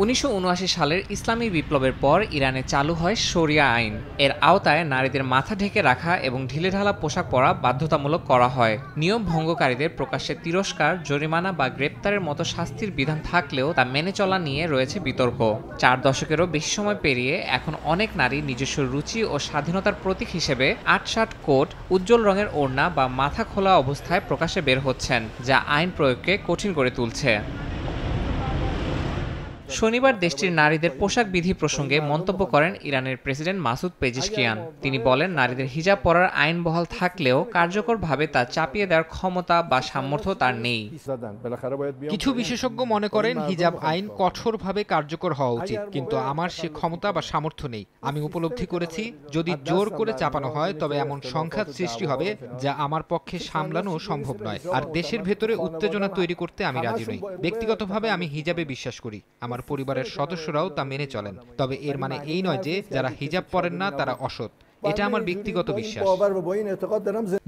1979 সালের ইসলামী বিপ্লবের পর ইরানে চালু হয় শরিয়া আইন। এর আওতায় নারীদের মাথা ঢেকে রাখা এবং ঢিলেঢালা পোশাক পরা বাধ্যতামূলক করা হয়। নিয়ম ভঙ্গকারীদের প্রকাশ্যে তিরস্কার, জরিমানা বা গ্রেপ্তারের মতো শাস্তির বিধান থাকলেও তা মেনে চলা নিয়ে রয়েছে বিতর্ক। 4 দশকেরও বেশি সময় পেরিয়ে এখন অনেক নারী নিজস্ব রুচি ও স্বাধীনতার প্রতীক হিসেবে আট-শার্ট কোট, উজ্জ্বল রঙের ওড়না বা মাথা খোলা অবস্থায় প্রকাশ্যে বের হচ্ছেন, যা আইন প্রয়োগকে কঠিন করে তুলছে। শনিবার দেশটির নারীদের পোশাক বিধি প্রসঙ্গে মন্তব্য করেন ইরানের প্রেসিডেন্ট মাসুদ পেজিশকিয়ান। তিনি বলেন, নারীদের হিজাব পরার আইন বহাল থাকলেও কার্যকরভাবে তা চাপিয়ে দেওয়ার ক্ষমতা বা সামর্থ্য তার নেই। কিছু বিশেষজ্ঞ মনে করেন হিজাব আইন কঠোরভাবে কার্যকর হওয়া উচিত, কিন্তু আমার সে ক্ষমতা বা সামর্থ্য নেই। আমি উপলব্ধি করেছি, যদি জোর করে চাপানো হয় তবে এমন সংঘাত সৃষ্টি হবে যা আমার পক্ষে সামলানো সম্ভব নয়। আর দেশের ভেতরে উত্তেজনা তৈরি করতে আমি রাজি নই। ব্যক্তিগতভাবে আমি হিজাবে বিশ্বাস করি, আমার পরিবারের সদস্যরাও তা মেনে চলেন। তবে এর মানে এই নয় যে যারা হিজাব পরেন না তারা অসৎ। এটা আমার ব্যক্তিগত বিশ্বাস।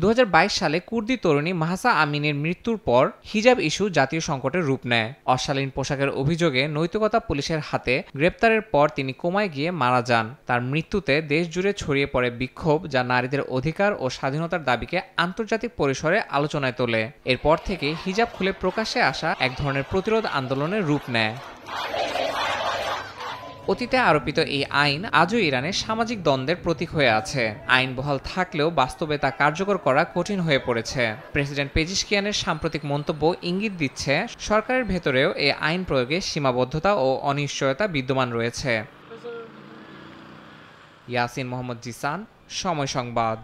2022 সালে কুর্দি তরুণী মাহসা আমিনের মৃত্যুর পর হিজাব ইস্যু জাতীয় সংকটের রূপ নেয়। অশালীন পোশাকের অভিযোগে নৈতিকতা পুলিশের হাতে গ্রেপ্তারের পর তিনি কোমায় গিয়ে মারা যান। তার মৃত্যুতে দেশ জুড়ে ছড়িয়ে পড়ে বিক্ষোভ, যা নারীদের অধিকার ও স্বাধীনতার দাবিকে আন্তর্জাতিক পরিসরে আলোচনায় তোলে। এরপর থেকে হিজাব খুলে প্রকাশ্যে আসা এক ধরনের প্রতিরোধ আন্দোলনের রূপ নেয়। অতীতে আরোপিত এই আইন আজও ইরানের সামাজিক দ্বন্দ্বের প্রতীক হয়ে আছে। আইন বহাল থাকলেও বাস্তবে তা কার্যকর করা কঠিন হয়ে পড়েছে। প্রেসিডেন্ট পেজিশকিয়ানের সাম্প্রতিক মন্তব্য ইঙ্গিত দিচ্ছে, সরকারের ভেতরেও এই আইন প্রয়োগে সীমাবদ্ধতা ও অনিশ্চয়তা বিদ্যমান রয়েছে। ইয়াসিন মোহাম্মদ জিসান, সময় সংবাদ।